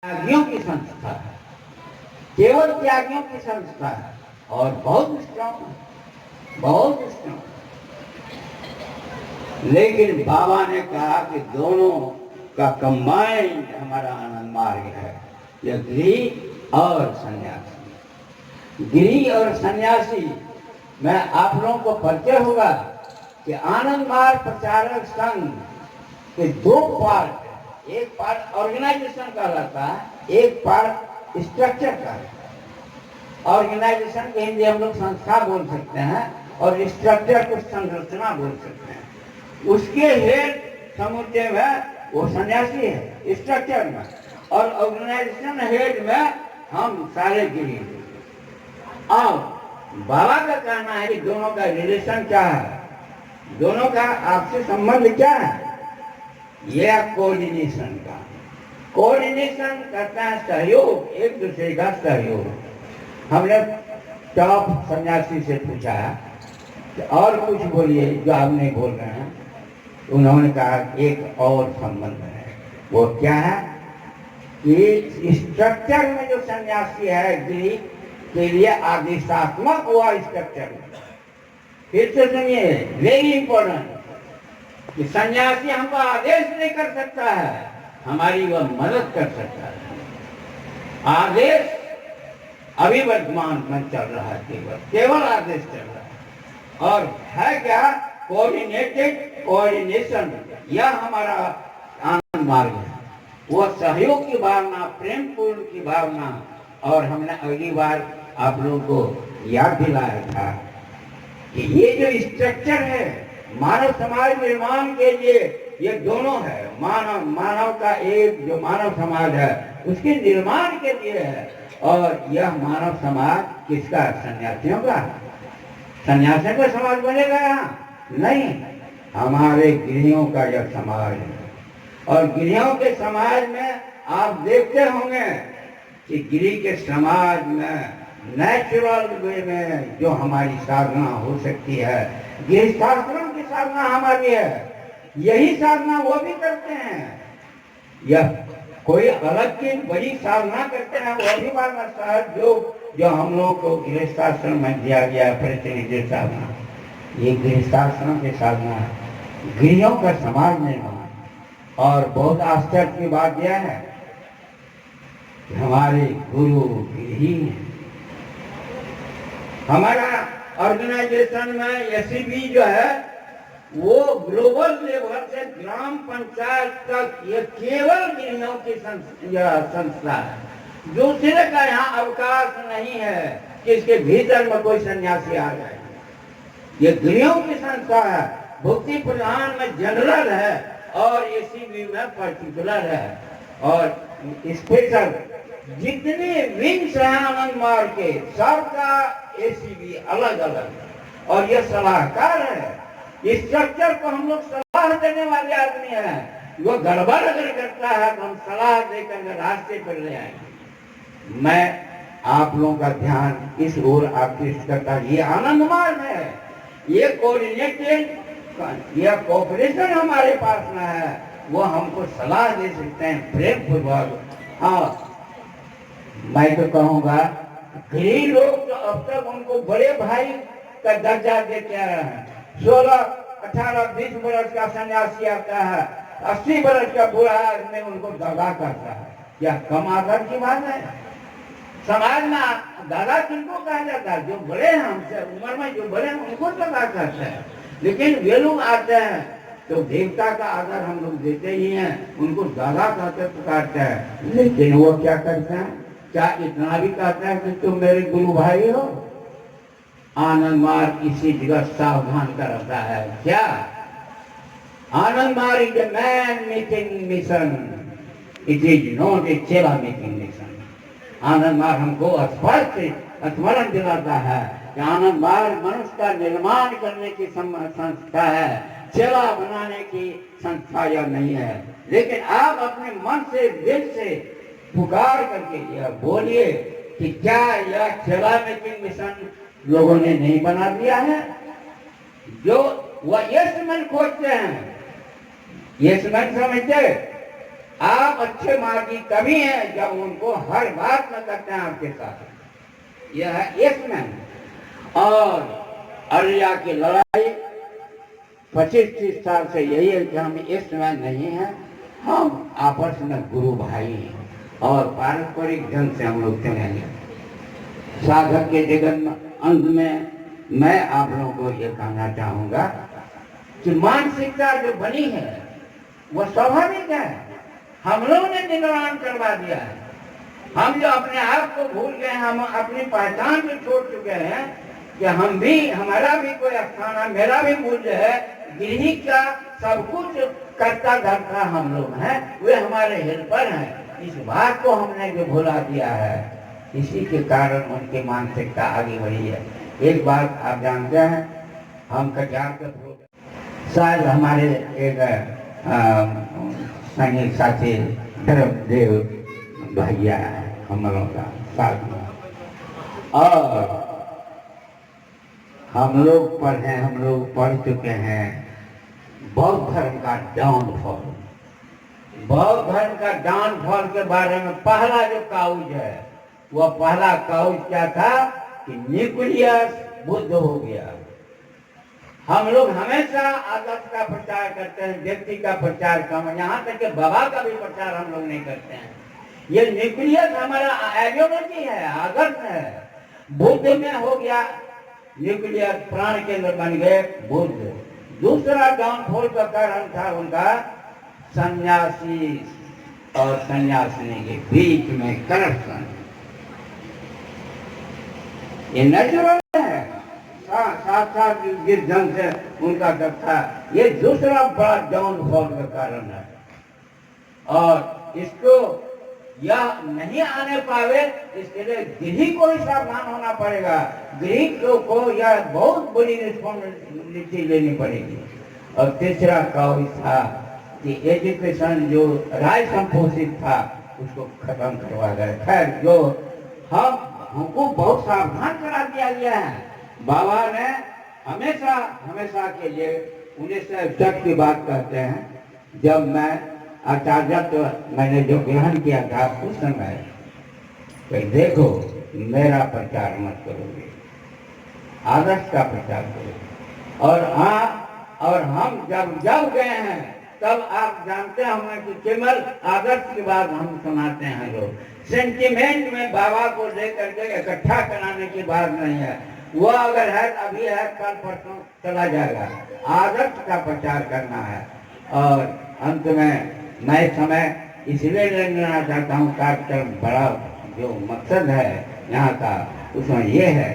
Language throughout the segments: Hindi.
त्यागियों की संस्था है, केवल त्यागियों की संस्था है और बहुत स्ट्रॉन्ग, बहुत स्ट्रॉन्ग। लेकिन बाबा ने कहा कि दोनों का कंबाइंड हमारा आनंद मार्ग है, यह गिरी और सन्यासी। गिरी और सन्यासी में आप लोगों को परिचय होगा कि आनंद मार्ग प्रचारक संघ के दो पार्ट, एक पार्ट ऑर्गेनाइजेशन का रहता है, एक पार्ट स्ट्रक्चर का है। ऑर्गेनाइजेशन के हिंदी हम लोग संस्था बोल सकते हैं और स्ट्रक्चर को संरचना बोल सकते हैं। उसके हेड समुदाय में वो सन्यासी है स्ट्रक्चर में, और ऑर्गेनाइजेशन हेड में हम सारे गिरी। और बाबा का कहना है कि दोनों का रिलेशन क्या है, दोनों का आपसे संबंध क्या है, यह कोऑर्डिनेशन का। कोऑर्डिनेशन करता है सहयोग, एक दूसरे का सहयोग। हमने टॉप सन्यासी से पूछा और कुछ बोलिए जो आप नहीं बोल रहे हैं। उन्होंने कहा एक और संबंध है, वो क्या है कि स्ट्रक्चर में जो सन्यासी है गिरी के लिए आदेशात्मक हुआ स्ट्रक्चर। फिर से सुनिए, वेरी इंपॉर्टेंट, कि सन्यासी हमको आदेश नहीं कर सकता है, हमारी वह मदद कर सकता है। आदेश अभी वर्तमान में चल रहा है, केवल आदेश चल रहा है। और है क्या, कोऑर्डिनेटेड कोऑर्डिनेशन, यह हमारा आनंद मार्ग है। वो सहयोग की भावना, प्रेम पूर्ण की भावना। और हमने अगली बार आप लोगों को याद दिलाया था कि ये जो स्ट्रक्चर है मानव समाज निर्माण के लिए, ये दोनों है। मानव का एक जो मानव समाज है उसके निर्माण के लिए है। और यह मानव समाज किसका, सन्यासियों का। सन्यासियों का समाज बनेगा यहाँ नहीं, हमारे गिरियों का यह समाज है। और गिरियों के समाज में आप देखते होंगे कि गिरी के समाज में नेचुरल वे में जो हमारी साधना हो सकती है, गृहस्थाश्रम की साधना हमारी है, यही साधना वो भी करते हैं। यह कोई अलग की बड़ी साधना करते हैं वो भी बात सहज जो हम लोग को गृहस्थाश्रम में दिया गया प्रचलित साधना, ये गृहस्थाश्रम की साधना है, गिरियों का समाज निर्माण। और बहुत आश्चर्य की बात यह है कि हमारे गुरु गिरी हैं। हमारा ऑर्गेनाइजेशन में एससीबी जो है वो ग्लोबल लेवल से ग्राम पंचायत तक ये केवल गिरियों की संस्था है। दूसरे का यहाँ अवकाश नहीं है कि इसके भीतर में कोई सन्यासी आ जाए। ये गिरियों की संस्था है, भक्ति प्रधान में जनरल है और एसीबी में पर्टिकुलर है। और स्पेशल जितने विंग्स हैं आनंद मार्ग के सबका एसीबी अलग अलग। और ये सलाहकार है, इस स्ट्रक्चर को हम लोग सलाह देने वाले आदमी हैं। वो गड़बड़ अगर करता है तो हम सलाह देकर रास्ते पर ले आएंगे। मैं आप लोगों का ध्यान इस ओर आकृष्ट करता, ये आनंद मार्ग है, ये कोऑर्डिनेटेड, यह कोऑपरेशन हमारे पास में है, वो हमको सलाह दे सकते हैं प्रेम पूर्वक। हाँ, मैं तो कहूँगा गरीब लोग तो अब तक उनको बड़े भाई का दर्जा देते रहे हैं। 16, 18, 20 वर्ष का सन्यासी आता है, 80 वर्ष का बूढ़ा आदमी उनको दगा करता है। क्या कम आदर की बात है? समाज में दादा किनको कहा जाता है? जो बड़े हैं हमसे उम्र में, जो बड़े हैं उनको दगा करते हैं। लेकिन वे लोग आते हैं तो देवता का आदर हम लोग देते ही हैं, उनको दादा कहते पुकारते हैं। लेकिन वो क्या करते हैं? क्या इतना भी कहता है कि तुम मेरे गुरु भाई हो? आनंद मार्ग इसी जगह सावधान करता है। क्या आनंद मार्ग is a man making mission, it is not a चेला मेकिंग मिशन। आनंद मार्ग हमको स्पष्ट स्मरण दिलाता है कि आनंद मार्ग मनुष्य का निर्माण करने की संस्था है, चेला बनाने की संस्था यह नहीं है। लेकिन आप अपने मन से, दिल से पुकार करके यह बोलिए कि क्या यह चेला मेकिंग मिशन लोगों ने नहीं बना दिया है? जो वह यशमैन खोजते हैं, यशमैन समझते आप अच्छे मार्गी तभी हैं जब उनको हर बात में करते हैं आपके साथ। यह है इसमें। और अलिया की लड़ाई 25-30 साल से यही है कि हम इसमें नहीं हैं, हम आपस में गुरु भाई हैं और पारंपरिक ढंग से हम लोग चलेंगे। साधक के जगत में अंत में मैं आप लोगों को ये कहना चाहूंगा कि मानसिकता जो बनी है वो स्वाभाविक है। हम लोगों ने निर्माण करवा दिया है। हम जो अपने आप को भूल गए, हम अपनी पहचान को छोड़ चुके हैं कि हम भी, हमारा भी कोई स्थान है, मेरा भी मूल्य है। गृह का सब कुछ करता धरता हम लोग हैं, वे हमारे हेल्पर हैं। इस बात को हमने जो भुला दिया है, इसी के कारण उनकी मानसिकता आगे बढ़ी है। एक बात आप जानते हैं, हम कचार के शायद हमारे एक संगीत साथी धर्मदेव भैया हम लोगों का साथ में, और हम लोग पढ़े, हम लोग पढ़ चुके हैं बौद्ध धर्म का डाउनफॉल। बौद्ध धर्म का डाउनफॉल के बारे में पहला जो काउज है, वह पहला काउज क्या था कि न्यूक्लियस बुद्ध हो गया। हम लोग हमेशा आदर्श का प्रचार करते हैं, व्यक्ति का प्रचार कम, यहाँ तक कि बाबा का भी प्रचार हम लोग नहीं करते हैं। ये न्यूक्लियस हमारा आइडियोलॉजी है, आदर्श है। बुद्ध में हो गया न्यूक्लियस, प्राण केंद्र बन गए बुद्ध। दूसरा डाउनफॉल का कारण था उनका सन्यासी और सन्यासिनी के बीच में करप्शन। ये नेचुरल है, साथ साथ जिस ढंग से उनका सब था, ये दूसरा बड़ा डाउनफॉल का कारण है। और इसको यह नहीं आने पावे, इसके लिए गृह को ही सावधान होना पड़ेगा। गृह को यह बहुत बड़ी रिस्पॉन्सिबिलिटी लेनी पड़ेगी। और तीसरा काउज था कि एजुकेशन जो राय संपोषित था उसको खत्म करवा गए। खैर, जो हमको बहुत सावधान करा दिया गया है। बाबा ने हमेशा हमेशा के लिए 1961 की बात कहते हैं, जब मैं आचार्य तो मैंने जो ग्रहण किया था उस समय, तो देखो मेरा प्रचार मत करोगे, आदर्श का प्रचार करो। और हम जब गए हैं तब आप जानते हैं कि केवल आदर्श की बात हम सुनाते हैं। लोग सेंटिमेंट में बाबा को लेकर के इकट्ठा कराने की बात नहीं है। वो अगर है अभी है, कल परसों चला जाएगा। आदर्श का प्रचार करना है। और अंत में मैं समय इसलिए लेना चाहता हूँ, कार्यक्रम बड़ा जो मकसद है यहाँ का, उसमें ये है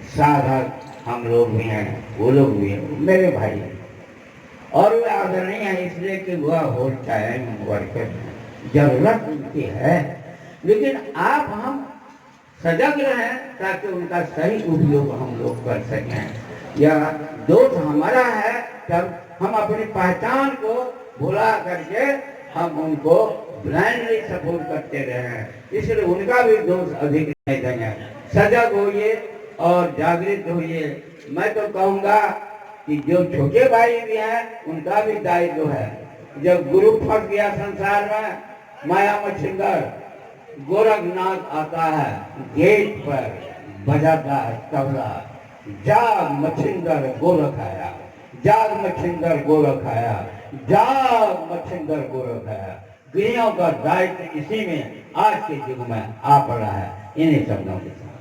साधक हम लोग भी हैं, वो लोग भी हैं, मेरे भाई हैं। और वे आदरणीय है इसलिए कि वह हो चाहे वर्कर जरूरत उनकी है, लेकिन आप हम सजग रहें ताकि उनका सही उपयोग हम लोग कर सकें। यह दोष हमारा है जब हम अपनी पहचान को भुला करके हम उनको ब्लाइंडली सपोर्ट करते रहे, इसलिए उनका भी दोष अधिक नहीं देंगे। सजग होइए और जागृत होइए। मैं तो कहूँगा कि जो छोटे भाई भी हैं उनका भी दायित्व है। जब गुरु फंस गया संसार में, माया मच्छिंदर गोरखनाथ आता है गेट पर, बजाता है तबला, जाग मच्छिंदर गोरख आया, जाग मच्छिंदर गोरख आया, जाग मच्छिंदर गोरख आया। गृहियों का दायित्व इसी में आज के युग में आ पड़ा है। इन्हीं शब्दों के साथ